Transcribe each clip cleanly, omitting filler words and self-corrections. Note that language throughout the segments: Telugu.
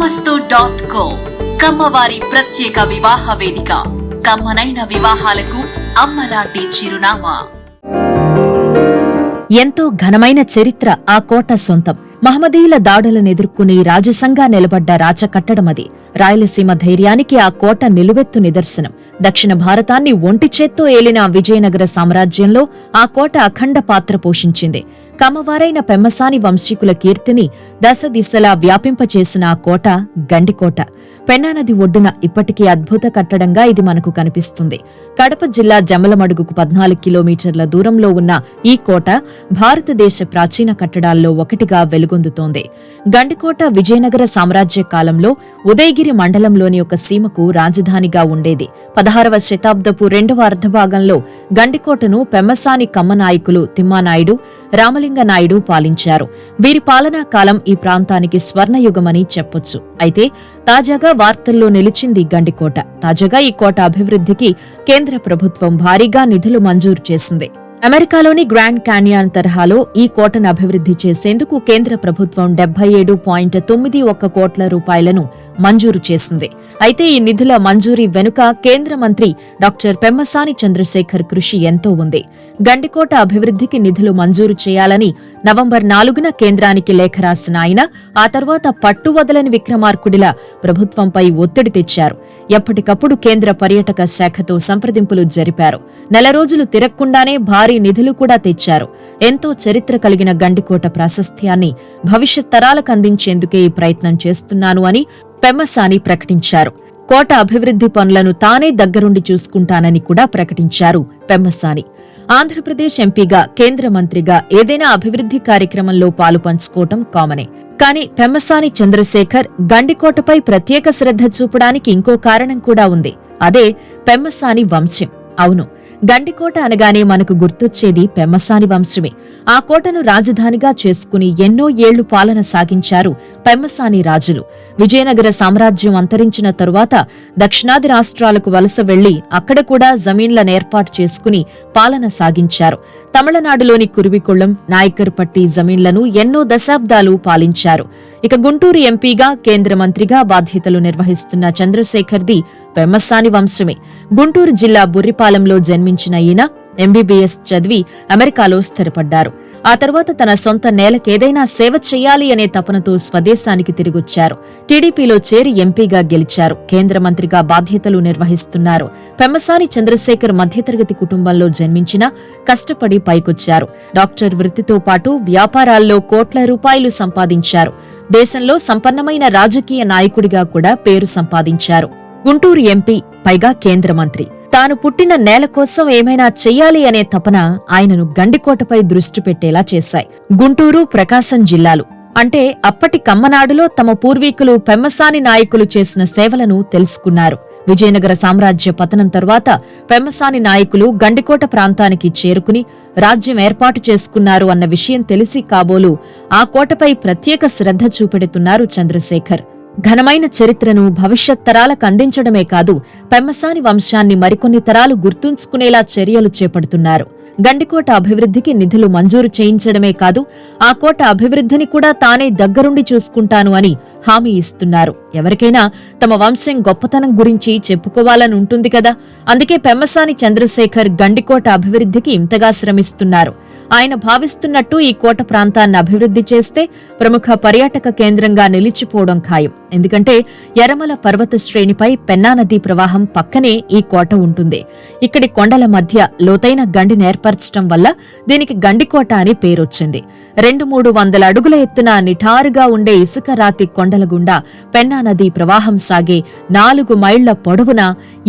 Namastu.co కమ్మవారి ప్రత్యేక వివాహ వేదిక. కమ్మనైన వివాహాలకు అమ్మలాంటి చిరునామా. ఎంతో ఘనమైన చరిత్ర ఆ కోట సొంతం. మహమ్మదీయుల దాడులను ఎదుర్కొని రాజసంగా నిలబడ్డ రాచకట్టడమది. రాయలసీమ ధైర్యానికి ఆ కోట నిలువెత్తు నిదర్శనం. దక్షిణ భారతాన్ని ఒంటి చేత్తో ఏలిన విజయనగర సామ్రాజ్యంలో ఆ కోట అఖండ పాత్ర పోషించింది. కమ్మవారైన పెమ్మసాని వంశీకుల కీర్తిని దశ దిశలా వ్యాపింపచేసిన ఆ కోట గండికోట. పెన్నానది ఒడ్డున ఇప్పటికీ అద్భుత కట్టడంగా ఇది మనకు కనిపిస్తుంది. కడప జిల్లా జమ్మలమడుగుకు 14 కిలోమీటర్ల దూరంలో ఉన్న ఈ కోట భారతదేశ ప్రాచీన కట్టడాల్లో ఒకటిగా వెలుగొందుతోంది. గండికోట విజయనగర సామ్రాజ్య కాలంలో ఉదయగిరి మండలంలోని ఒక సీమకు రాజధానిగా ఉండేది. 16వ శతాబ్దపు రెండవ అర్ధభాగంలో గండికోటను పెమ్మసాని కమ్మ నాయకులు తిమ్మానాయుడు, రామలింగనాయుడు పాలించారు. వీరి పాలనా కాలం ఈ ప్రాంతానికి స్వర్ణయుగమని చెప్పొచ్చు. అయితే తాజాగా వార్తల్లో నిలిచింది గండికోట. తాజాగా ఈ కోట అభివృద్ధికి కేంద్ర ప్రభుత్వం భారీగా నిధులు మంజూరు చేసింది. అమెరికాలోని గ్రాండ్ క్యాన్యాన్ తరహాలో ఈ కోటను అభివృద్ధి చేసేందుకు కేంద్ర ప్రభుత్వం 77.91 కోట్ల రూపాయలను మంజూరు చేసింది. అయితే ఈ నిధుల మంజూరీ వెనుక కేంద్ర మంత్రి డాక్టర్ పెమ్మసాని చంద్రశేఖర్ కృషి ఎంతో ఉంది. గండికోట అభివృద్ధికి నిధులు మంజూరు చేయాలని నవంబర్ 4న కేంద్రానికి లేఖ రాసిన ఆయన ఆ తర్వాత పట్టువదలని విక్రమార్కుడిలా ప్రభుత్వంపై ఒత్తిడి తెచ్చారు. ఎప్పటికప్పుడు కేంద్ర పర్యాటక శాఖతో సంప్రదింపులు జరిపారు. నెల రోజులు తిరగకుండానే భారీ నిధులు కూడా తెచ్చారు. ఎంతో చరిత్ర కలిగిన గండికోట ప్రాశస్త్యాన్ని భవిష్యత్ తరాలకు అందించేందుకే ఈ ప్రయత్నం చేస్తున్నాను అని పెమ్మసాని ప్రకటించారు. కోట అభివృద్ధి పనులను తానే దగ్గరుండి చూసుకుంటానని కూడా ప్రకటించారు పెమ్మసాని. ఆంధ్రప్రదేశ్ ఎంపీగా, కేంద్ర మంత్రిగా ఏదైనా అభివృద్ధి కార్యక్రమంలో పాలు పంచుకోవటం కామనే. కానీ పెమ్మసాని చంద్రశేఖర్ గండికోటపై ప్రత్యేక శ్రద్ధ చూపడానికి ఇంకో కారణం కూడా ఉంది. అదే పెమ్మసాని వంశం. అవును, గండికోట అనగానే మనకు గుర్తొచ్చేది పెమ్మసాని వంశమే. ఆ కోటను రాజధానిగా చేసుకుని ఎన్నో ఏళ్లు పాలన సాగించారు పెమ్మసాని రాజులు. విజయనగర సామ్రాజ్యం అంతరించిన తరువాత దక్షిణాది రాష్ట్రాలకు వలస వెళ్లి అక్కడ కూడా జమీన్లను ఏర్పాటు చేసుకుని పాలన సాగించారు. తమిళనాడులోని కురివికొళ్లం, నాయకర్పట్టి జమీన్లను ఎన్నో దశాబ్దాలు పాలించారు. ఇక గుంటూరు ఎంపీగా, కేంద్ర మంత్రిగా బాధ్యతలు నిర్వహిస్తున్న చంద్రశేఖర్ది పెమ్మసాని వంశమే. గుంటూరు జిల్లా బుర్రిపాలెంలో జన్మించిన ఈయన ఎంబీబీఎస్ చదివి అమెరికాలో స్థిరపడ్డారు. ఆ తర్వాత తన సొంత నేలకేదైనా సేవ చెయ్యాలి అనే తపనతో స్వదేశానికి తిరిగొచ్చారు. టీడీపీలో చేరి ఎంపీగా గెలిచారు. కేంద్ర మంత్రిగా బాధ్యతలు నిర్వహిస్తున్నారు. పెమ్మసాని చంద్రశేఖర్ మధ్యతరగతి కుటుంబంలో జన్మించినా కష్టపడి పైకొచ్చారు. డాక్టర్ వృత్తితో పాటు వ్యాపారాల్లో కోట్ల రూపాయలు సంపాదించారు. దేశంలో సంపన్నమైన రాజకీయ నాయకుడిగా కూడా పేరు సంపాదించారు. గుంటూరు ఎంపీ, పైగా కేంద్ర మంత్రి. తాను పుట్టిన నేల కోసం ఏమైనా చెయ్యాలి అనే తపన ఆయనను గండికోటపై దృష్టి పెట్టేలా చేశాయి. గుంటూరు, ప్రకాశం జిల్లాలు అంటే అప్పటి కమ్మనాడులో తమ పూర్వీకులు పెమ్మసాని నాయకులు చేసిన సేవలను తెలుసుకున్నారు. విజయనగర సామ్రాజ్య పతనం తరువాత పెమ్మసాని నాయకులు గండికోట ప్రాంతానికి చేరుకుని రాజ్యం ఏర్పాటు చేసుకున్నారు అన్న విషయం తెలిసి కాబోలు ఆ కోటపై ప్రత్యేక శ్రద్ధ చూపెడుతున్నారు చంద్రశేఖర్. ఘనమైన చరిత్రను భవిష్యత్ తరాలకు అందించడమే కాదు, పెమ్మసాని వంశాన్ని మరికొన్ని తరాలు గుర్తుంచుకునేలా చర్యలు చేపడుతున్నారు. గండికోట అభివృద్ధికి నిధులు మంజూరు చేయించడమే కాదు, ఆ కోట అభివృద్ధిని కూడా తానే దగ్గరుండి చూసుకుంటాను అని హామీ ఇస్తున్నారు. ఎవరికైనా తమ వంశం గొప్పతనం గురించి చెప్పుకోవాలని ఉంటుంది కదా. అందుకే పెమ్మసాని చంద్రశేఖర్ గండికోట అభివృద్ధికి ఇంతగా శ్రమిస్తున్నారు. ఆయన భావిస్తున్నట్టు ఈ కోట ప్రాంతాన్ని అభివృద్ధి చేస్తే ప్రముఖ పర్యాటక కేంద్రంగా నిలిచిపోవడం ఖాయం. ఎందుకంటే ఎర్రమల పర్వత శ్రేణిపై పెన్నా నదీ ప్రవాహం పక్కనే ఈ కోట ఉంటుంది. ఇక్కడి కొండల మధ్య లోతైన గండిని ఏర్పరచడం వల్ల దీనికి గండికోట అని పేరొచ్చింది. 200-300 అడుగుల ఎత్తున నిఠారుగా ఉండే ఇసుక రాతి కొండల గుండా పెన్నా నదీ ప్రవాహం సాగే 4 మైళ్ల పొడవున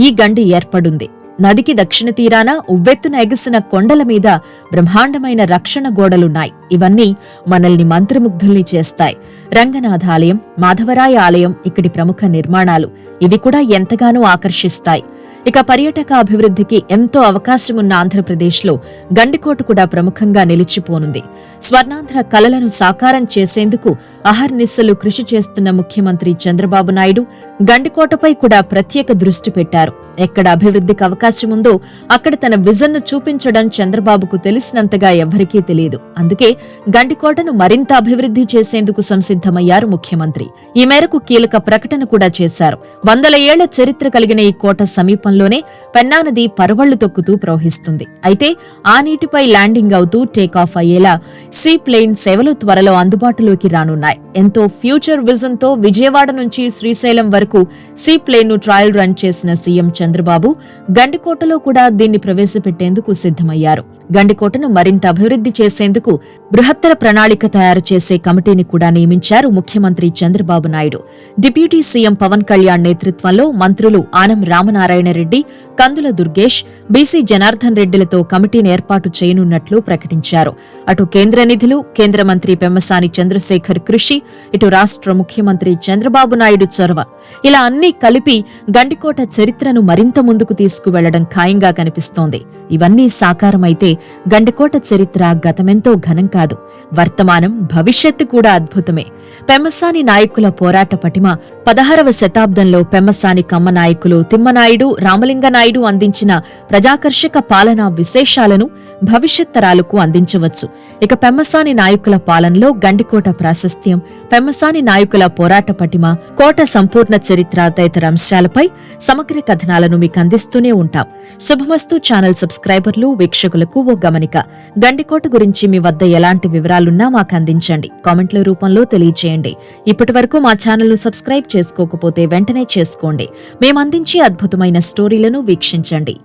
ఈ గండి ఏర్పడుంది. నదికి దక్షిణ తీరాన ఉవ్వెత్తున ఎగసిన కొండల మీద బ్రహ్మాండమైన రక్షణ గోడలున్నాయి. ఇవన్నీ మనల్ని మంత్రముగ్ధుల్ని చేస్తాయి. రంగనాథ ఆలయం, మాధవరాయ ఆలయం ఇక్కడి ప్రముఖ నిర్మాణాలు. ఇవి కూడా ఎంతగానో ఆకర్షిస్తాయి. ఇక పర్యాటక అభివృద్ధికి ఎంతో అవకాశమున్న ఆంధ్రప్రదేశ్లో గండికోట కూడా ప్రముఖంగా నిలిచిపోనుంది. స్వర్ణాంధ్ర కలలను సాకారం చేసేందుకు అహర్నిశలు కృషి చేస్తున్న ముఖ్యమంత్రి చంద్రబాబు నాయుడు గండికోటపై కూడా ప్రత్యేక దృష్టి పెట్టారు. ఎక్కడ అభివృద్ధికి అవకాశం ఉందో అక్కడ తన విజన్ను చూపించడం చంద్రబాబుకు తెలిసినంతగా ఎవ్వరికీ తెలియదు. అందుకే గండికోటను మరింత అభివృద్ధి చేసేందుకు సంసిద్ధమయ్యారు ముఖ్యమంత్రి. ఈ మేరకు కీలక ప్రకటన కూడా చేశారు. 100 ఏళ్ల చరిత్ర కలిగిన ఈ కోట సమీపంలోనే పెన్నా నది పరవళ్లు తొక్కుతూ ప్రవహిస్తుంది. అయితే ఆ నీటిపై ల్యాండింగ్ అవుతూ టేకాఫ్ అయ్యేలా సీ ప్లేన్ సేవలు త్వరలో అందుబాటులోకి రానున్నాయి. ఎంతో ఫ్యూచర్ విజన్ తో విజయవాడ నుంచి శ్రీశైలం వరకు సీ ప్లేన్ ను ట్రయల్ రన్ చేసిన సీఎం చంద్రబాబు గండికోటలో కూడా దీన్ని ప్రవేశపెట్టేందుకు సిద్ధమయ్యారు. గండికోటను మరింత అభివృద్ధి చేసేందుకు బృహత్తర ప్రణాళిక తయారు చేసే కమిటీని కూడా నియమించారు ముఖ్యమంత్రి చంద్రబాబు నాయుడు. డిప్యూటీ సీఎం పవన్ కళ్యాణ్ నేతృత్వంలో మంత్రులు ఆనం రామనారాయణ రెడ్డి, కందుల దుర్గేష్, బీసీ జనార్దన్ రెడ్డిలతో కమిటీని ఏర్పాటు చేయనున్నట్లు ప్రకటించారు. అటు కేంద్ర నిధులు, కేంద్ర మంత్రి పెమ్మసాని చంద్రశేఖర్ కృషి, ఇటు రాష్ట్ర ముఖ్యమంత్రి చంద్రబాబు నాయుడు చొరవ, ఇలా అన్నీ కలిపి గండికోట చరిత్రను మరింత ముందుకు తీసుకువెళ్లడం ఖాయంగా కనిపిస్తోంది. ఇవన్నీ సాకారమైతే గండికోట చరిత్ర గతమెంతో ఘనం కాదు, వర్తమానం, భవిష్యత్తు కూడా అద్భుతమే. పెమ్మసాని నాయకుల పోరాట పటిమ 16వ శతాబ్దంలో పెమ్మసాని కమ్మ నాయకులు తిమ్మనాయుడు, రామలింగనాయుడు అందించిన ప్రజాకర్షక పాలనా విశేషాలను భవిష్యత్ తరాలకు అందించవచ్చు. ఇక పెమ్మసాని నాయకుల పాలనలో గండికోట ప్రాశస్త్యం, పెమ్మసాని నాయకుల పోరాట పటిమ, కోట సంపూర్ణ చరిత్ర తదితర అంశాలపై సమగ్ర కథనాలను మీకు అందిస్తూనే ఉంటాం. శుభమస్తు ఛానల్ సబ్స్క్రైబర్లు, వీక్షకులకు ఓ గమనిక. గండికోట గురించి మీ వద్ద ఎలాంటి వివరాలున్నా మాకు అందించండి, కామెంట్ల రూపంలో తెలియజేయండి. ఇప్పటి వరకు మా ఛానల్ ను సబ్స్క్రైబ్ చేసుకోకపోతే వెంటనే చేసుకోండి. మేమందించే అద్భుతమైన స్టోరీలను వీక్షించండి.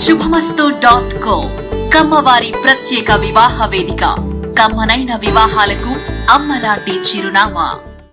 శుభమస్తు.co కమ్మవారి ప్రత్యేక వివాహ వేదిక. కమ్మనైన వివాహాలకు అమ్మలాంటి చిరునామా.